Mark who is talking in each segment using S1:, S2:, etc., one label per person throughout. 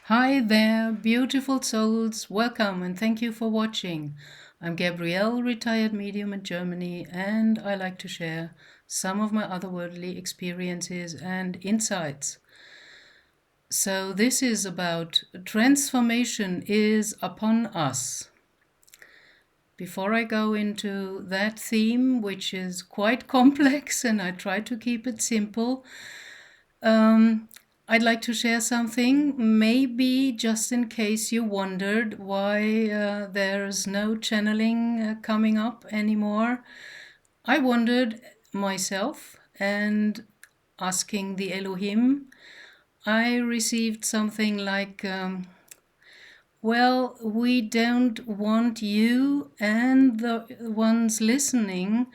S1: Hi there, beautiful souls. Welcome and thank you for watching. I'm Gabrielle, retired medium in Germany, and I like to share some of my otherworldly experiences and insights. So this is about transformation is upon us. Before I go into that theme, which is quite complex and I try to keep it simple, I'd like to share something, maybe just in case you wondered why there's no channeling coming up anymore. I wondered myself, and asking the Elohim, I received something like, well, we don't want you and the ones listening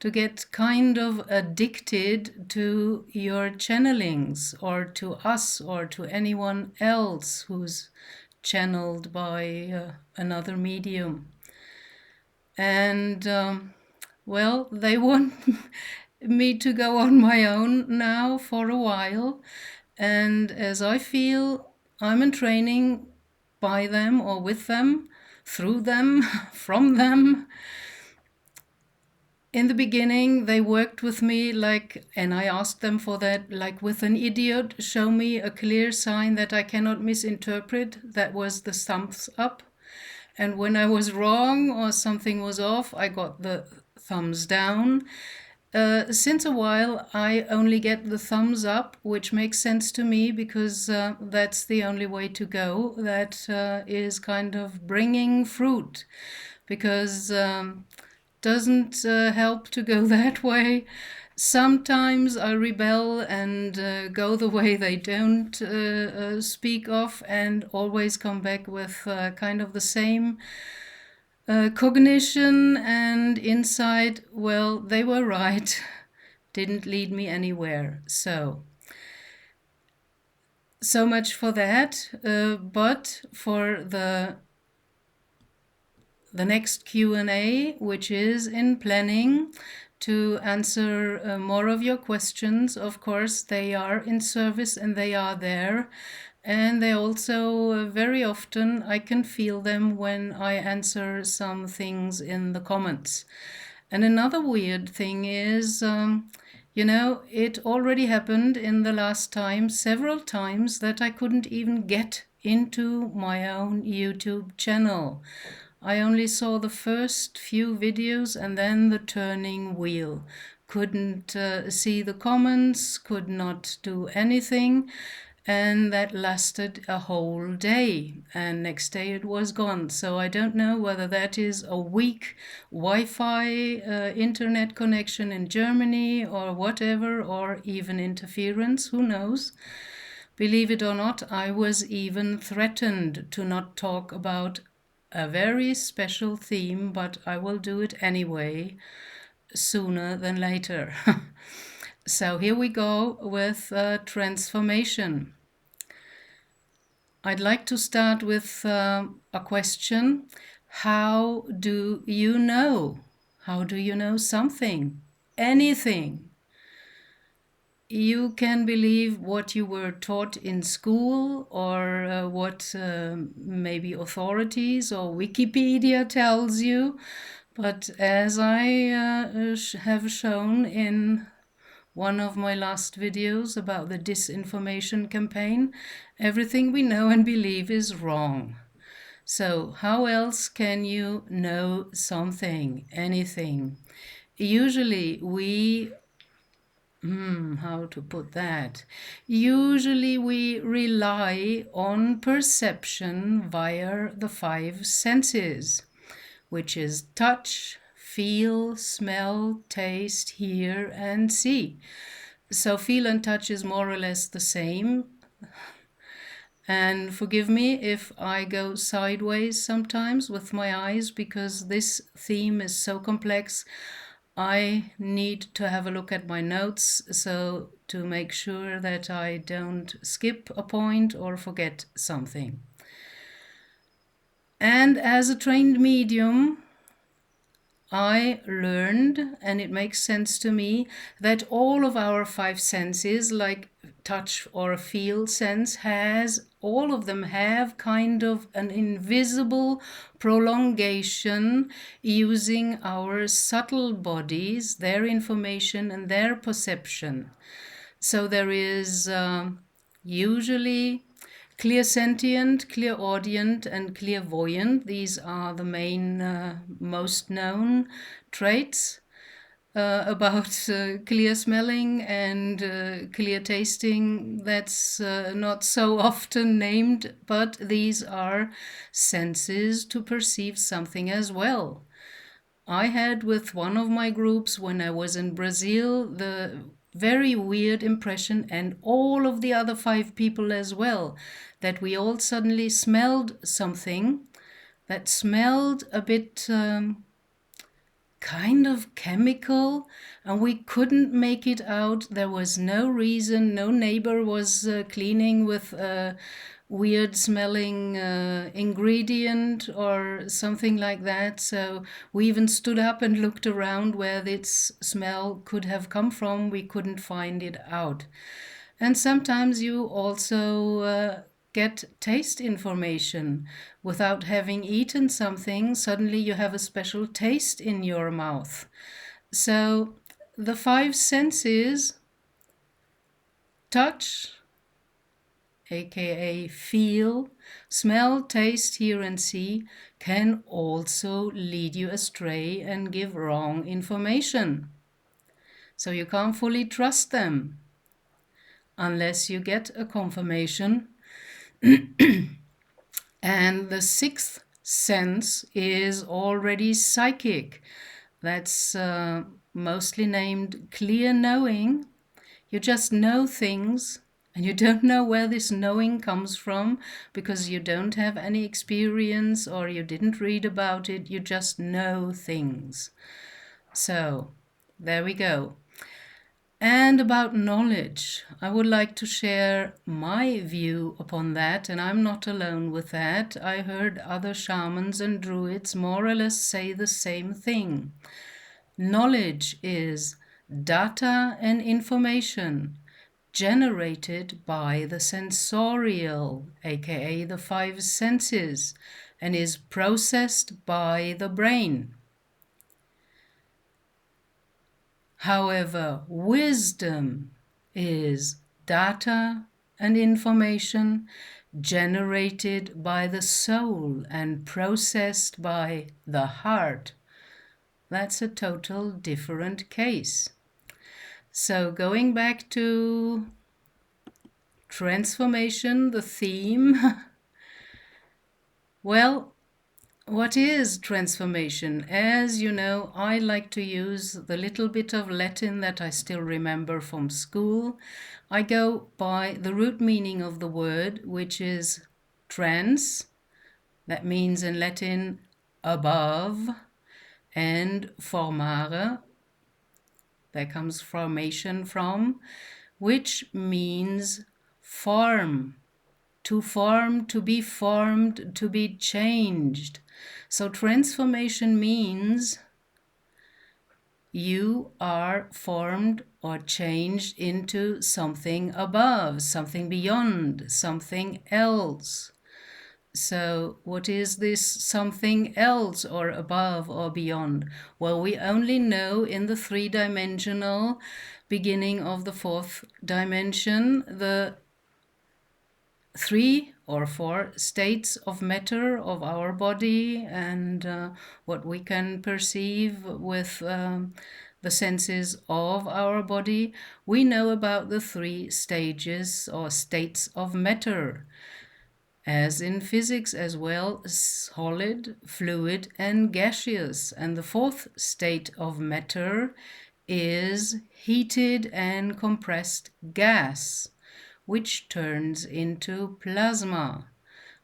S1: to get kind of addicted to your channelings or to us or to anyone else who's channeled by another medium. And well, they want me to go on my own now for a while. And as I feel I'm in training by them or with them, through them, from them. In the beginning, they worked with me like, and I asked them for that, like with an idiot, show me a clear sign that I cannot misinterpret. That was the thumbs up. And when I was wrong or something was off, I got the thumbs down. Since a while, I only get the thumbs up, which makes sense to me because that's the only way to go. That is kind of bringing fruit, because doesn't help to go that way. Sometimes I rebel and go the way they don't speak of, and always come back with kind of the same cognition and insight. Well, they were right. Didn't lead me anywhere. So much for that. But for the next Q&A, which is in planning to answer more of your questions. Of course, they are in service and they are there. And they also, very often, I can feel them when I answer some things in the comments. And another weird thing is, it already happened in the last time, several times, that I couldn't even get into my own YouTube channel. I only saw the first few videos and then the turning wheel. Couldn't see the comments, could not do anything. And that lasted a whole day, and next day it was gone. So I don't know whether that is a weak Wi-Fi internet connection in Germany or whatever, or even interference, who knows. Believe it or not, I was even threatened to not talk about a very special theme, but I will do it anyway, sooner than later. So here we go with transformation. I'd like to start with a question. How do you know? How do you know something? Anything? You can believe what you were taught in school, or what maybe authorities or Wikipedia tells you. But as I have shown in one of my last videos about the disinformation campaign, everything we know and believe is wrong. So how else can you know something, anything? Usually we how to put that? Usually we rely on perception via the five senses, which is touch, feel, smell, taste, hear, and see. So feel and touch is more or less the same. And forgive me if I go sideways sometimes with my eyes, because this theme is so complex. I need to have a look at my notes so to make sure that I don't skip a point or forget something. And as a trained medium, I learned, and it makes sense to me, that all of our five senses, like touch or feel sense all of them have kind of an invisible prolongation using our subtle bodies, their information and their perception. So there is usually clairsentient, clairaudient, and clairvoyant. These are the main, most known traits about clear smelling and clear tasting. That's not so often named, but these are senses to perceive something as well. I had with one of my groups when I was in Brazil the very weird impression, and all of the other 5 people as well, that we all suddenly smelled something that smelled a bit kind of chemical, and we couldn't make it out. There was no reason. No neighbor was cleaning with a weird smelling ingredient or something like that. So we even stood up and looked around where this smell could have come from. We couldn't find it out. And sometimes you also get taste information. Without having eaten something, suddenly you have a special taste in your mouth. So the 5 senses, touch, aka feel, smell, taste, hear and see, can also lead you astray and give wrong information. So you can't fully trust them unless you get a confirmation. And the 6th sense is already psychic. That's mostly named clear knowing. You just know things, and you don't know where this knowing comes from because you don't have any experience or you didn't read about it. You just know things. So there we go. And about knowledge, I would like to share my view upon that, and I'm not alone with that. I heard other shamans and druids more or less say the same thing. Knowledge is data and information generated by the sensorial, aka the 5 senses, and is processed by the brain. However, wisdom is data and information generated by the soul and processed by the heart. That's a total different case. So going back to transformation, the theme, well, what is transformation? As you know, I like to use the little bit of Latin that I still remember from school. I go by the root meaning of the word, which is trans. That means in Latin above, and formare, that comes formation from, which means form. To form, to be formed, to be changed. So transformation means you are formed or changed into something above, something beyond, something else. So what is this something else or above or beyond? Well, we only know in the 3-dimensional beginning of the 4th dimension, the 3 or 4 states of matter of our body, and what we can perceive with the senses of our body. We know about the 3 stages or states of matter, as in physics as well, solid, fluid, and gaseous. And the 4th state of matter is heated and compressed gas, which turns into plasma,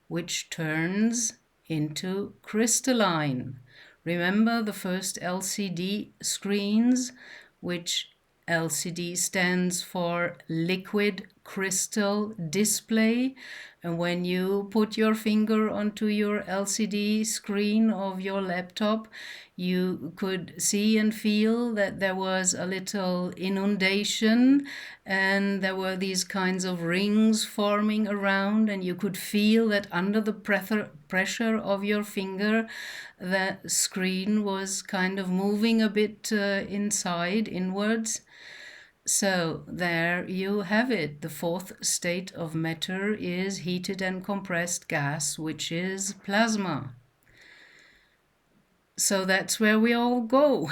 S1: which turns into crystalline. Remember the first LCD screens, which LCD stands for liquid crystal display. And when you put your finger onto your LCD screen of your laptop, you could see and feel that there was a little inundation and there were these kinds of rings forming around, and you could feel that under the pressure of your finger, the screen was kind of moving a bit inwards. So there you have it. The fourth state of matter is heated and compressed gas, which is plasma. So that's where we all go,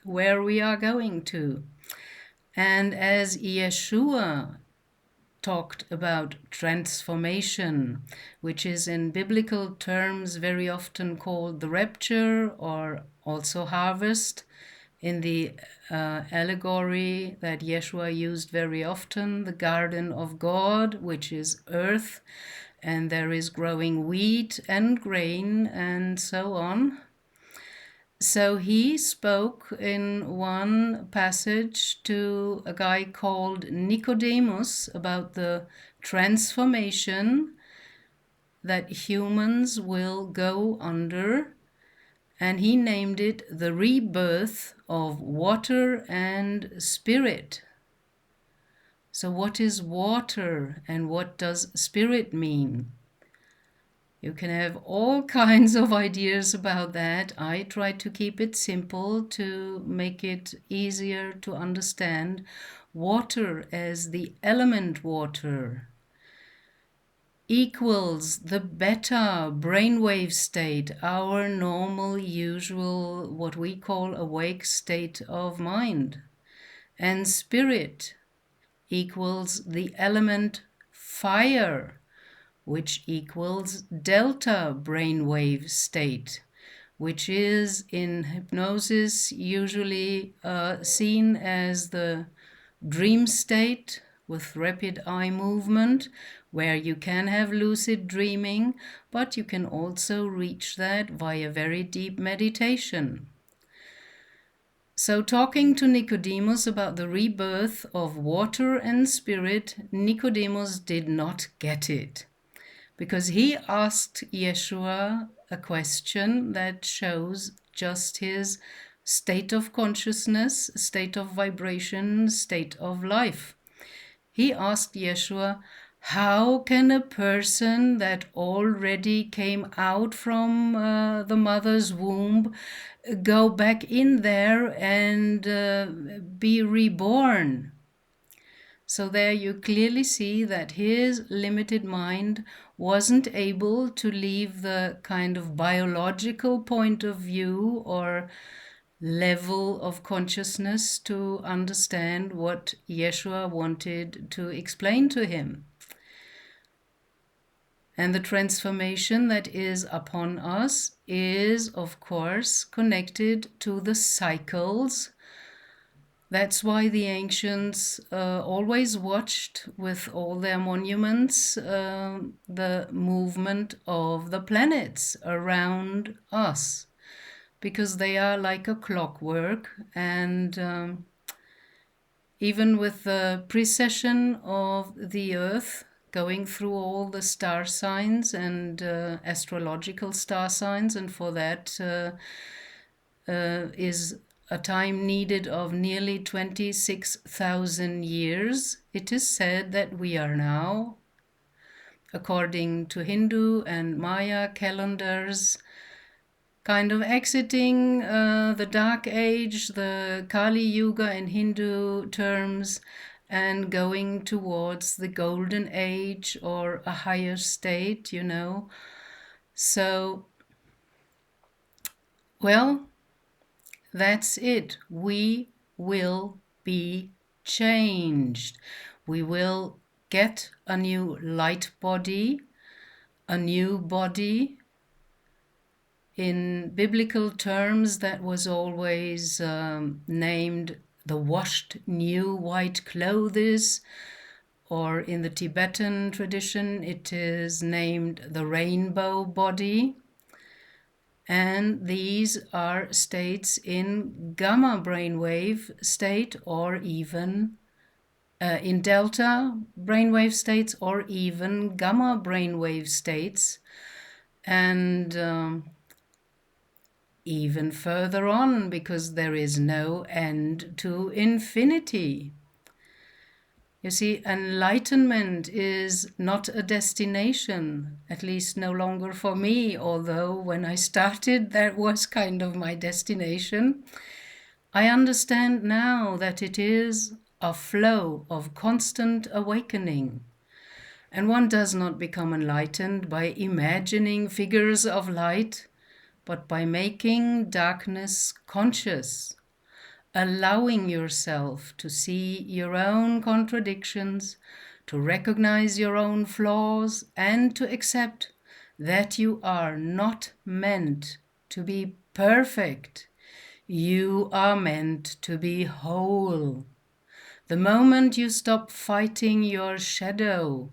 S1: where we are going to. And as Yeshua talked about transformation, which is in biblical terms very often called the rapture or also harvest, in the allegory that Yeshua used very often, the garden of God, which is earth, and there is growing wheat and grain and so on. So he spoke in one passage to a guy called Nicodemus about the transformation that humans will go under, and he named it the rebirth of water and spirit. So what is water and what does spirit mean? You can have all kinds of ideas about that. I try to keep it simple to make it easier to understand. Water as the element water equals the beta brainwave state, our normal, usual, what we call awake state of mind. And spirit equals the element fire, which equals delta brainwave state, which is in hypnosis usually seen as the dream state with rapid eye movement, where you can have lucid dreaming, but you can also reach that via very deep meditation. So talking to Nicodemus about the rebirth of water and spirit, Nicodemus did not get it, because he asked Yeshua a question that shows just his state of consciousness, state of vibration, state of life. He asked Yeshua, how can a person that already came out from the mother's womb go back in there and be reborn? So there you clearly see that his limited mind wasn't able to leave the kind of biological point of view or level of consciousness to understand what Yeshua wanted to explain to him. And the transformation that is upon us is, of course, connected to the cycles. That's why the ancients always watched with all their monuments the movement of the planets around us, because they are like a clockwork, and even with the precession of the Earth going through all the star signs and astrological star signs, and for that is a time needed of nearly 26,000 years. It is said that we are now, according to Hindu and Maya calendars, kind of exiting the Dark Age, the Kali Yuga in Hindu terms, and going towards the Golden Age or a higher state, you know. So, well, that's it. We will be changed. We will get a new light body, a new body. In biblical terms, that was always named the washed new white clothes, or in the Tibetan tradition, it is named the rainbow body. And these are states in gamma brainwave state or even in delta brainwave states or even gamma brainwave states, and even further on, because there is no end to infinity. You see, enlightenment is not a destination, at least no longer for me, although when I started that was kind of my destination. I understand now that it is a flow of constant awakening. And one does not become enlightened by imagining figures of light, but by making darkness conscious, allowing yourself to see your own contradictions, to recognize your own flaws, and to accept that you are not meant to be perfect. You are meant to be whole. The moment you stop fighting your shadow,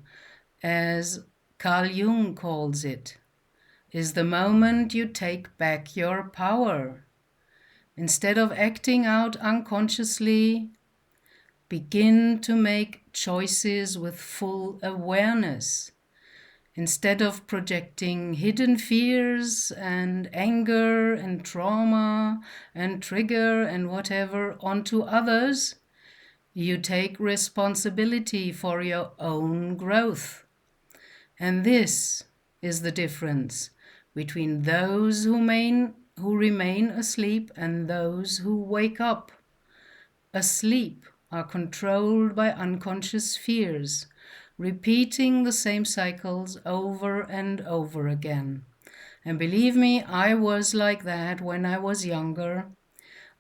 S1: as Carl Jung calls it, is the moment you take back your power. Instead of acting out unconsciously, begin to make choices with full awareness. Instead of projecting hidden fears and anger and trauma and trigger and whatever onto others, you take responsibility for your own growth. And this is the difference between those who remain asleep and those who wake up. Asleep are controlled by unconscious fears, repeating the same cycles over and over again. And believe me, I was like that when I was younger,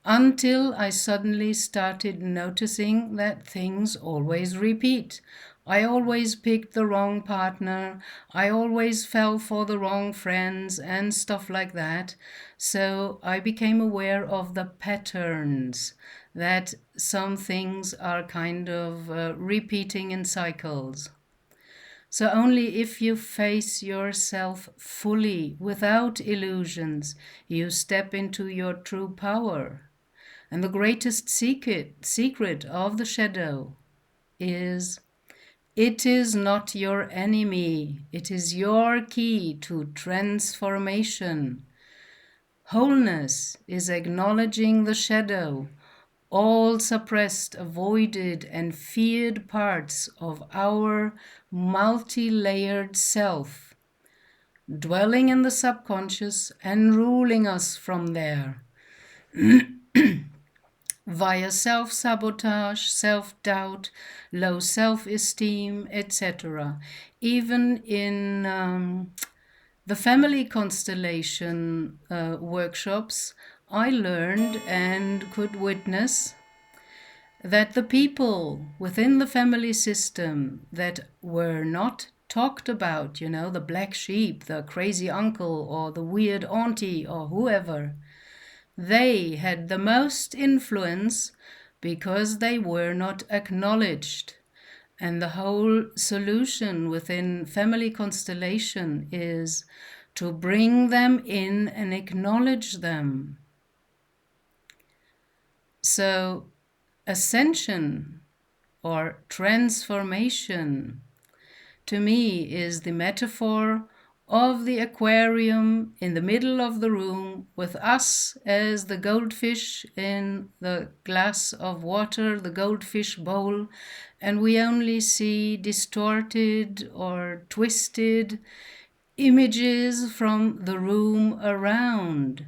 S1: until I suddenly started noticing that things always repeat. I always picked the wrong partner, I always fell for the wrong friends and stuff like that. So I became aware of the patterns, that some things are kind of repeating in cycles. So only if you face yourself fully, without illusions, you step into your true power. And the greatest secret of the shadow is, it is not your enemy. It is your key to transformation. Wholeness is acknowledging the shadow, all suppressed, avoided, and feared parts of our multi-layered self, dwelling in the subconscious and ruling us from there. Via self-sabotage, self-doubt, low self-esteem, etc. Even in the family constellation workshops, I learned and could witness that the people within the family system that were not talked about, the black sheep, the crazy uncle, or the weird auntie, or whoever, they had the most influence because they were not acknowledged. And the whole solution within family constellation is to bring them in and acknowledge them. So, ascension or transformation to me is the metaphor of the aquarium in the middle of the room, with us as the goldfish in the glass of water, the goldfish bowl, and we only see distorted or twisted images from the room around.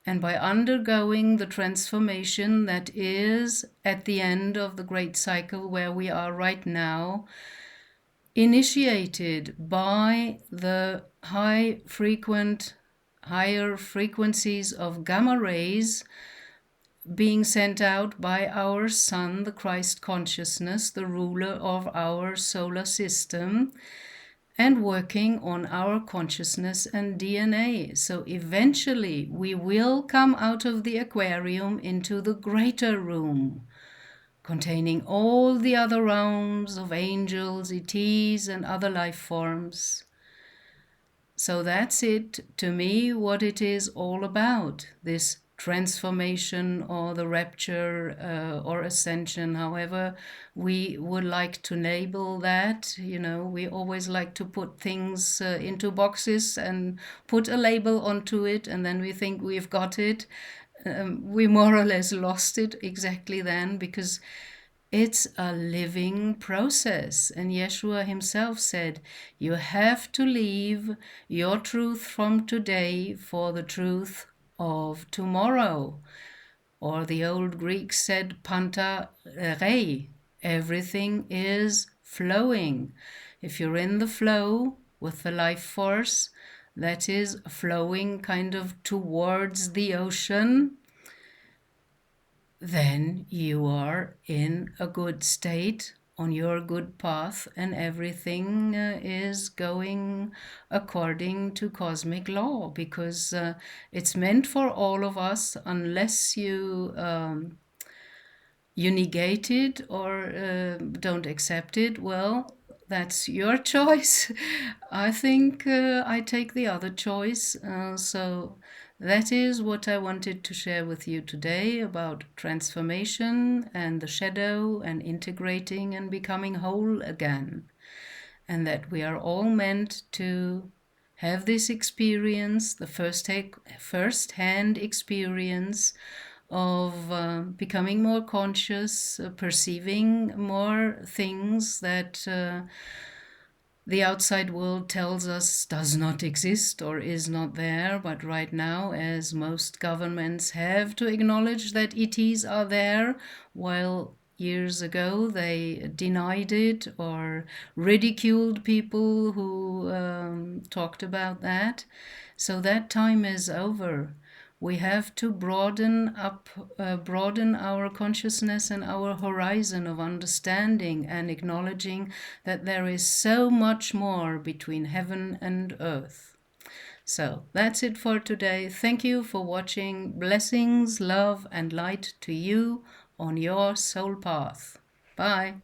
S1: And by undergoing the transformation that is at the end of the great cycle where we are right now, initiated by the higher frequencies of gamma rays being sent out by our sun, the Christ consciousness, the ruler of our solar system, and working on our consciousness and DNA. So eventually we will come out of the aquarium into the greater room, containing all the other realms of angels, ETs, and other life forms. So that's it, to me, what it is all about, this transformation or the rapture or ascension, however we would like to label that. We always like to put things into boxes and put a label onto it, and then we think we've got it. We more or less lost it exactly then, because it's a living process. And Yeshua himself said, you have to leave your truth from today for the truth of tomorrow. Or the old Greeks said, panta rei, everything is flowing. If you're in the flow with the life force, that is flowing kind of towards the ocean, then you are in a good state, on your good path, and everything is going according to cosmic law, because it's meant for all of us, unless you negate it or don't accept it. Well, that's your choice. I think I take the other choice. So that is what I wanted to share with you today about transformation and the shadow and integrating and becoming whole again. And that we are all meant to have this experience, the first-hand experience of becoming more conscious, perceiving more things that the outside world tells us does not exist or is not there. But right now, as most governments have to acknowledge that ETs are there, while years ago they denied it or ridiculed people who talked about that. So that time is over. We have to broaden our consciousness and our horizon of understanding, and acknowledging that there is so much more between heaven and earth. So that's it for today. Thank you for watching. Blessings, love, and light to you on your soul path. Bye.